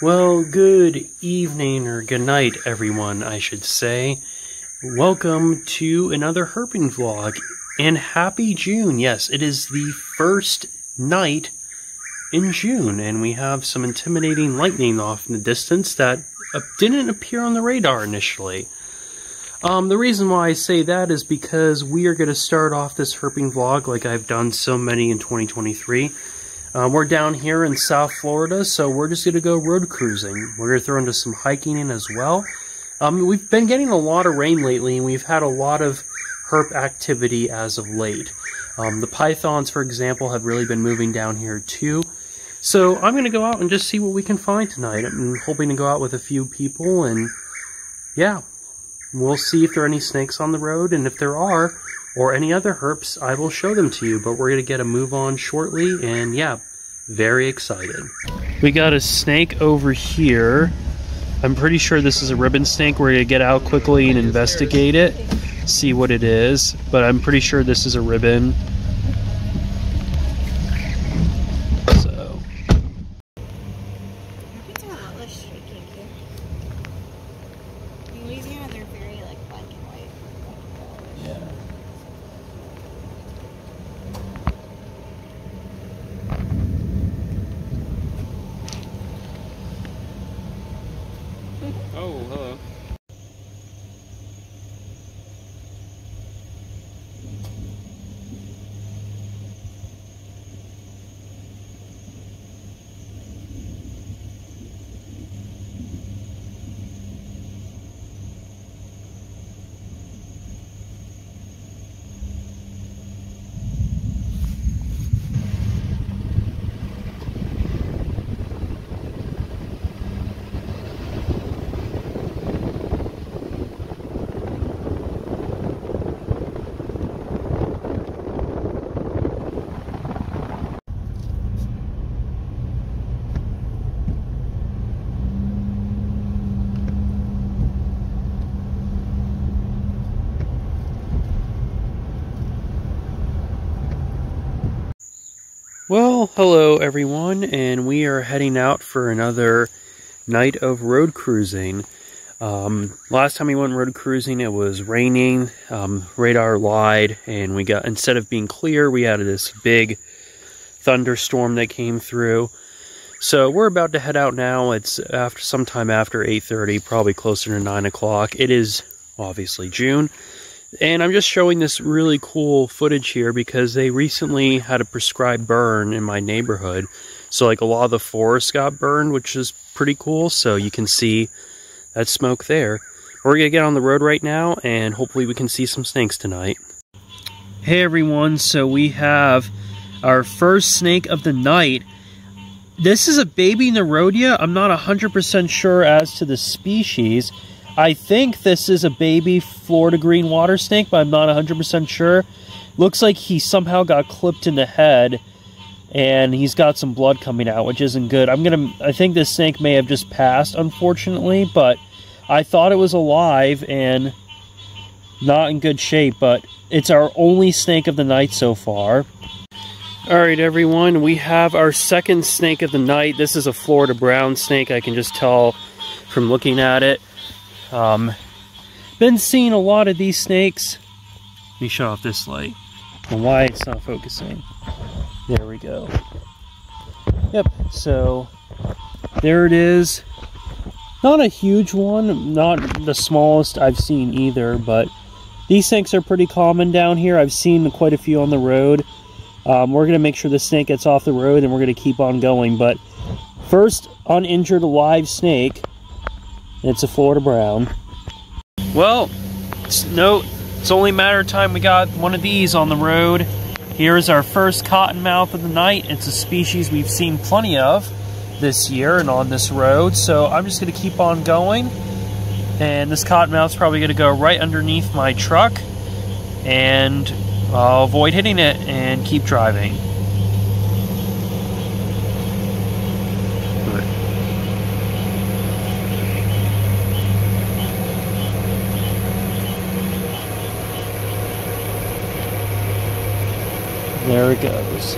Well, good evening or good night, everyone, I should say. Welcome to another herping vlog, and happy June. Yes, it is the first night in June, and we have some intimidating lightning off in the distance that didn't appear on the radar initially. The reason why I say that is because we are going to start off this herping vlog like I've done so many in 2023. We're down here in South Florida, so we're just going to go road cruising. We're going to throw into some hiking in as well. We've been getting a lot of rain lately, and we've had a lot of herp activity as of late. The pythons, for example, have really been moving down here too. So I'm going to go out and just see what we can find tonight. I'm hoping to go out with a few people, and yeah, we'll see if there are any snakes on the road, and if there are, or any other herps, I will show them to you, but we're going to get a move on shortly, and yeah, very excited. We got a snake over here. I'm pretty sure this is a ribbon snake. We're going to get out quickly and investigate it, see what it is, but I'm pretty sure this is a ribbon. So. Herpings are a lot less shaking here. In Louisiana, they're very like black and white. Yeah. Oh, hello. Well, hello everyone, and we are heading out for another night of road cruising. Last time we went road cruising, it was raining, radar lied, and we got, instead of being clear, we had this big thunderstorm that came through. So we're about to head out now. It's sometime after 8:30, probably closer to 9 o'clock. It is obviously June. And I'm just showing this really cool footage here because they recently had a prescribed burn in my neighborhood. So like a lot of the forest got burned, which is pretty cool. So you can see that smoke there. We're going to get on the road right now and hopefully we can see some snakes tonight. Hey everyone, so we have our first snake of the night. This is a baby Nerodia. I'm not 100% sure as to the species. I think this is a baby Florida green water snake, but I'm not 100% sure. Looks like he somehow got clipped in the head, and he's got some blood coming out, which isn't good. I think this snake may have just passed, unfortunately, but I thought it was alive and not in good shape, but it's our only snake of the night so far. Alright everyone, we have our second snake of the night. This is a Florida brown snake, I can just tell from looking at it. Been seeing a lot of these snakes. Let me shut off this light. And why it's not focusing. There we go. Yep, so there it is. Not a huge one, not the smallest I've seen either, but these snakes are pretty common down here. I've seen quite a few on the road. We're going to make sure the snake gets off the road and we're going to keep on going. But first uninjured live snake. It's a Florida brown. Well, it's only a matter of time we got one of these on the road. Here's our first cottonmouth of the night. It's a species we've seen plenty of this year and on this road. So I'm just going to keep on going. And this cottonmouth's probably going to go right underneath my truck. And I'll avoid hitting it and keep driving. There it goes.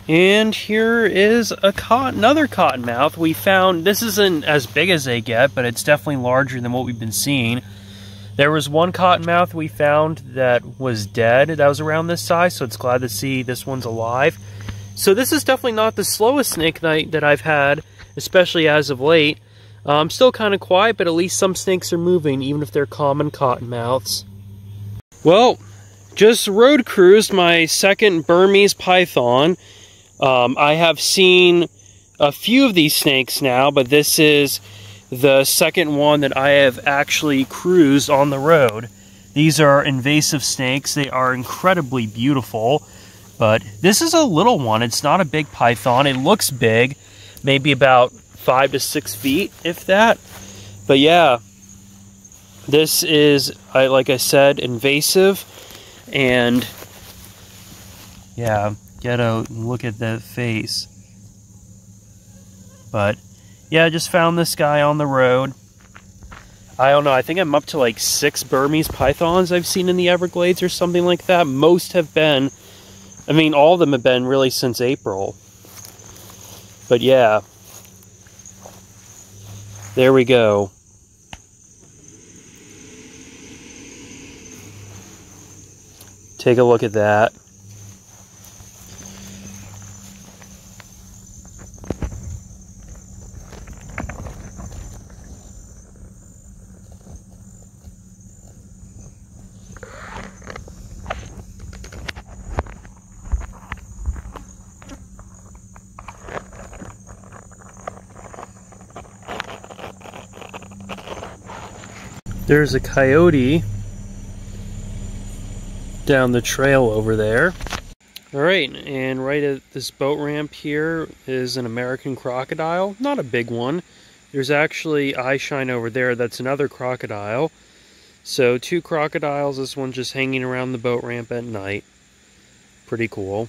And here is another cottonmouth. We found, this isn't as big as they get, but it's definitely larger than what we've been seeing. There was one cottonmouth we found that was dead that was around this size, so it's glad to see this one's alive. So this is definitely not the slowest snake night that I've had, especially as of late. I'm still kind of quiet, but at least some snakes are moving, even if they're common cottonmouths. Well, just road cruised my second Burmese python. I have seen a few of these snakes now, but this is the second one that I have actually cruised on the road. These are invasive snakes. They are incredibly beautiful, but this is a little one. It's not a big python. It looks big, maybe about 5 to 6 feet, if that. But yeah, this is, like I said, invasive, and yeah, get a look at that face. But yeah, I just found this guy on the road. I don't know, I think I'm up to like 6 Burmese pythons I've seen in the Everglades or something like that. Most have been, I mean, all of them have been really since April. But yeah, there we go. Take a look at that. There's a coyote down the trail over there. Alright, and right at this boat ramp here is an American crocodile. Not a big one. There's actually eyeshine over there. That's another crocodile. So 2 crocodiles, this one just hanging around the boat ramp at night. Pretty cool.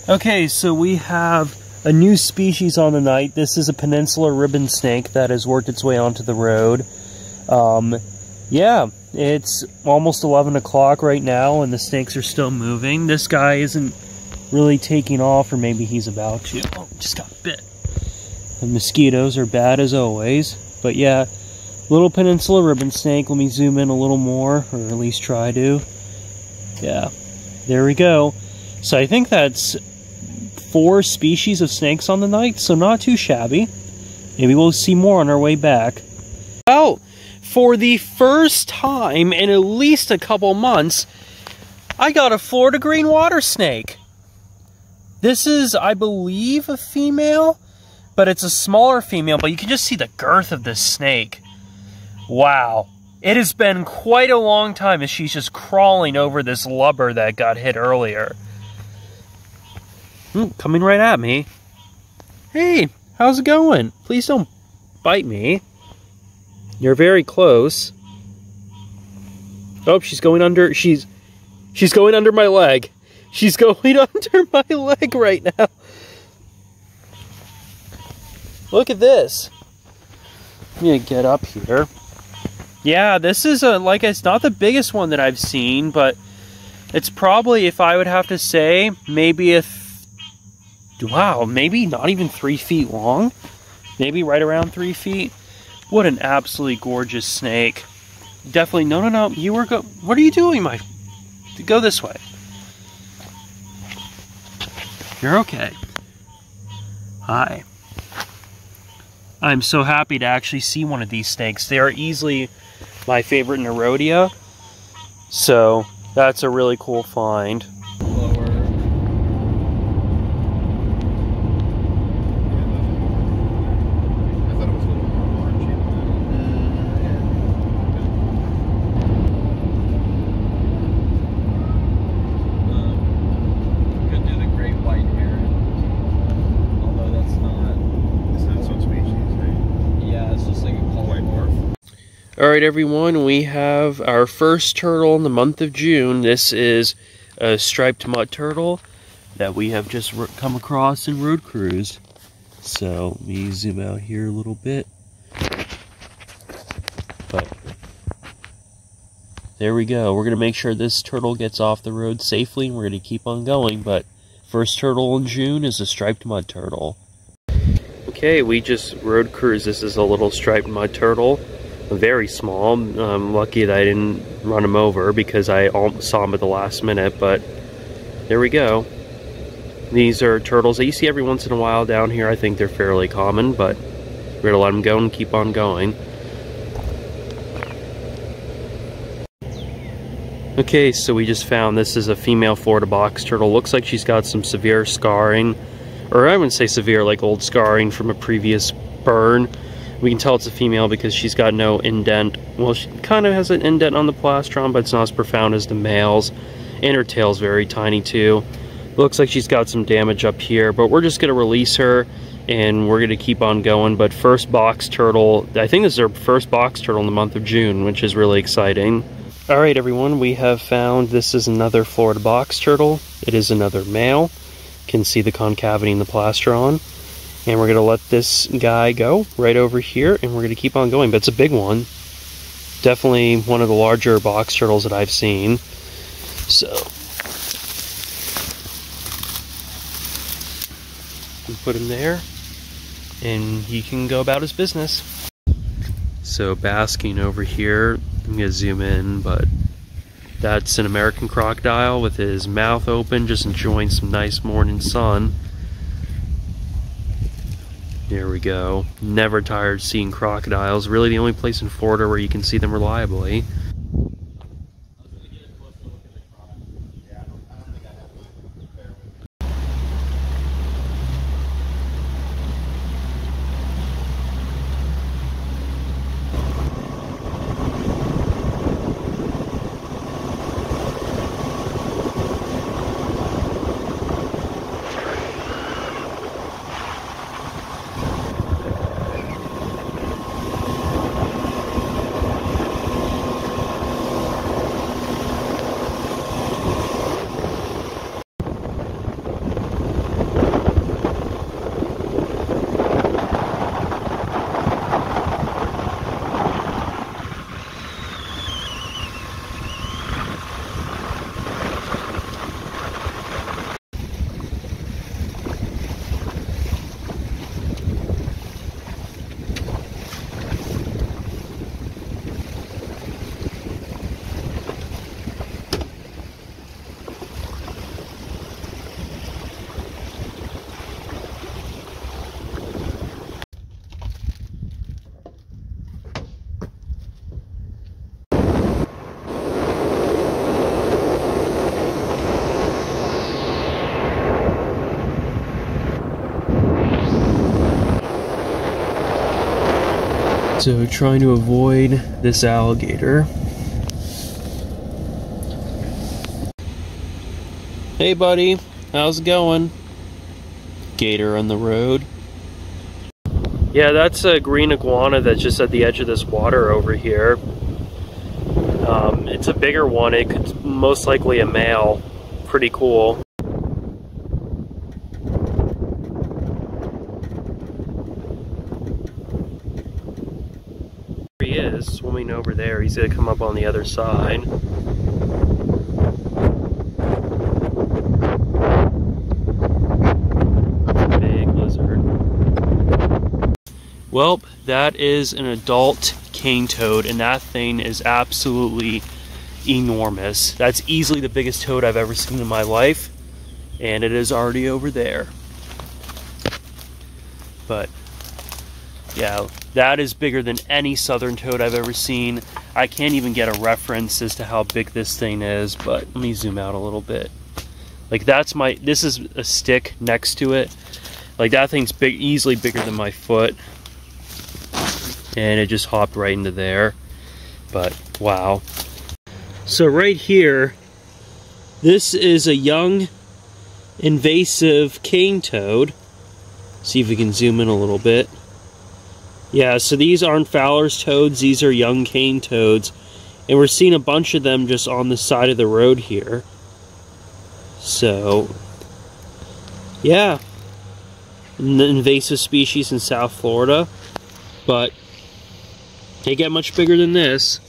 Okay, so we have a new species on the night. This is a peninsular ribbon snake that has worked its way onto the road. Yeah, it's almost 11 o'clock right now and the snakes are still moving. This guy isn't really taking off, or maybe he's about to. Oh, just got bit. The mosquitoes are bad as always. But yeah, little peninsular ribbon snake. Let me zoom in a little more, or at least try to. Yeah, there we go. So I think that's 4 species of snakes on the night, so not too shabby. Maybe we'll see more on our way back. Well, for the first time in at least a couple months, I got a Florida green water snake. This is, I believe, a female, but it's a smaller female, but you can just see the girth of this snake. Wow. It has been quite a long time as she's just crawling over this lubber that got hit earlier. Coming right at me. Hey, how's it going? Please don't bite me. You're very close. Oh, she's going under. She's going under my leg. She's going under my leg right now. Look at this. Let me get up here. Yeah, this is like, it's not the biggest one that I've seen, but it's probably, if I would have to say, maybe wow, maybe not even 3 feet long. Maybe right around 3 feet. What an absolutely gorgeous snake. Definitely, no, you were what are you doing, go this way. You're okay. Hi. I'm so happy to actually see one of these snakes. They are easily my favorite Neurodia. So, that's a really cool find. Alright everyone, we have our first turtle in the month of June. This is a striped mud turtle. that we have just come across and road cruised. So let me zoom out here a little bit. But there we go. We're going to make sure this turtle gets off the road safely, and we're going to keep on going. But first turtle in June is a striped mud turtle. Okay, we just road cruised. This is a little striped mud turtle. Very small. I'm lucky that I didn't run him over because I saw him at the last minute, but there we go. These are turtles that you see every once in a while down here. I think they're fairly common, but we're going to let them go and keep on going. Okay, so we just found this is a female Florida box turtle. Looks like she's got some severe scarring, or I wouldn't say severe, like old scarring from a previous burn. We can tell it's a female because she's got no indent. Well, she kind of has an indent on the plastron, but it's not as profound as the males. And her tail's very tiny too. Looks like she's got some damage up here, but we're just going to release her and we're going to keep on going. But first box turtle, I think this is our first box turtle in the month of June, which is really exciting. Alright everyone, we have found this is another Florida box turtle. It is another male. You can see the concavity in the plastron. And we're going to let this guy go right over here, and we're going to keep on going. But it's a big one. Definitely one of the larger box turtles that I've seen. So, we put him there, and he can go about his business. So basking over here, I'm going to zoom in, but that's an American crocodile with his mouth open, just enjoying some nice morning sun. There we go. Never tired seeing crocodiles. Really the only place in Florida where you can see them reliably. So trying to avoid this alligator. Hey buddy, how's it going? Gator on the road. Yeah, that's a green iguana that's just at the edge of this water over here. It's a bigger one. It could most likely a male. Pretty cool. He is swimming over there. He's gonna come up on the other side. Big lizard. Well, that is an adult cane toad, and that thing is absolutely enormous. That's easily the biggest toad I've ever seen in my life, and it is already over there. But yeah, that is bigger than any southern toad I've ever seen. I can't even get a reference as to how big this thing is, but let me zoom out a little bit. Like this is a stick next to it. Like that thing's big, easily bigger than my foot. And it just hopped right into there. But wow. So right here, this is a young invasive cane toad. See if we can zoom in a little bit. Yeah, so these aren't Fowler's toads, these are young cane toads. And we're seeing a bunch of them just on the side of the road here. So, Yeah, an invasive species in South Florida, but they get much bigger than this.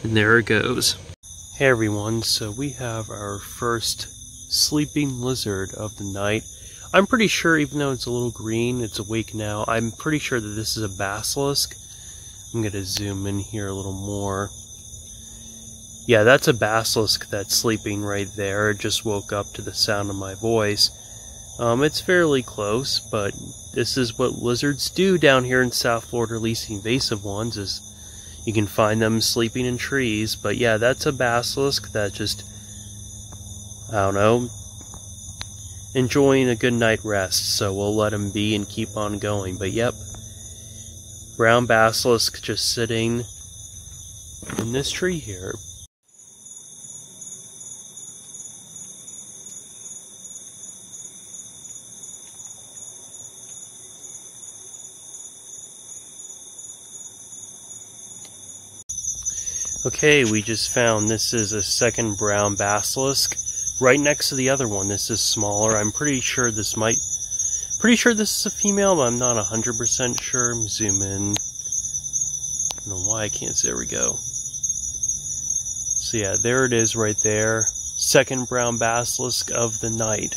And there it goes. Hey everyone, so we have our first sleeping lizard of the night. I'm pretty sure, even though it's a little green, it's awake now, I'm pretty sure that this is a basilisk. I'm going to zoom in here a little more. Yeah, that's a basilisk that's sleeping right there. It just woke up to the sound of my voice. It's fairly close, but this is what lizards do down here in South Florida, at least the invasive ones, is you can find them sleeping in trees. But yeah, that's a basilisk that just, I don't know, enjoying a good night rest. So we'll let him be and keep on going. But yep, brown basilisk just sitting in this tree here. Okay, we just found this is a second brown basilisk right next to the other one. This is smaller. I'm pretty sure this is a female, but I'm not 100% sure. Zoom in. I don't know why I can't see. There we go. So yeah, there it is right there. Second brown basilisk of the night.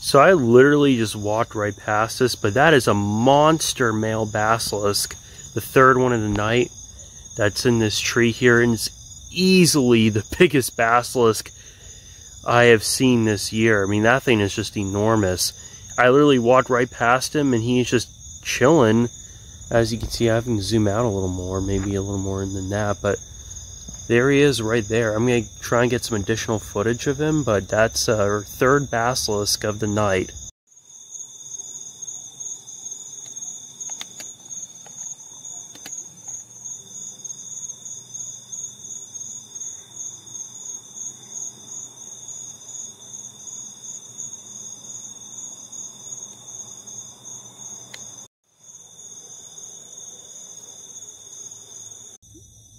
So I literally just walked right past this, but that is a monster male basilisk, the third one of the night, that's in this tree here, and it's easily the biggest basilisk I have seen this year. I mean, that thing is just enormous. I literally walked right past him, and he's just chilling. As you can see, I can zoom out a little more, maybe a little more than that, but there he is right there. I'm going to try and get some additional footage of him, but that's our third basilisk of the night.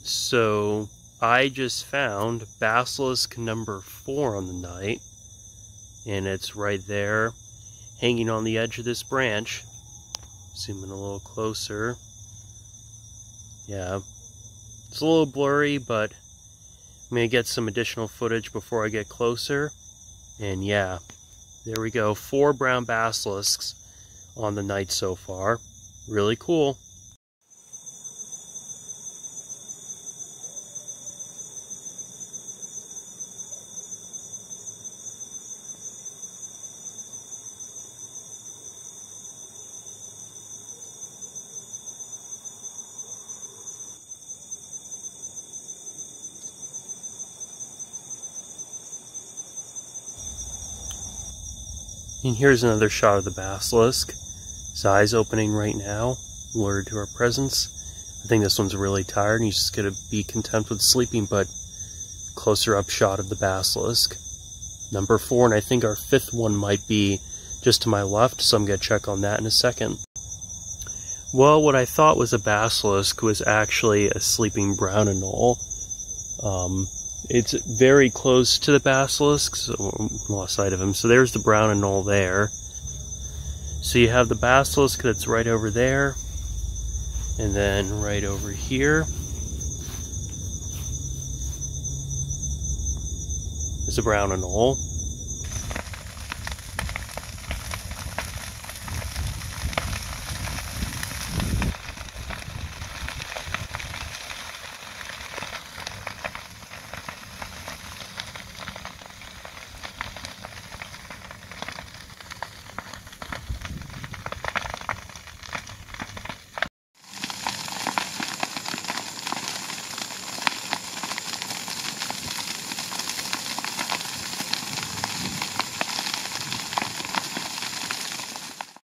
So I just found basilisk number 4 on the night, and it's right there hanging on the edge of this branch. Zoom in a little closer. Yeah, it's a little blurry, but I'm going to get some additional footage before I get closer. And yeah, there we go. 4 brown basilisks on the night so far. Really cool. And here's another shot of the basilisk. His eyes opening right now, alerted to our presence. I think this one's really tired and he's just going to be content with sleeping, but closer up shot of the basilisk. Number 4, and I think our 5th one might be just to my left, so I'm going to check on that in a second. Well, what I thought was a basilisk was actually a sleeping brown anole. It's very close to the basilisk, so I lost sight of him. So there's the brown anole there. So you have the basilisk that's right over there, and then right over here is a brown anole.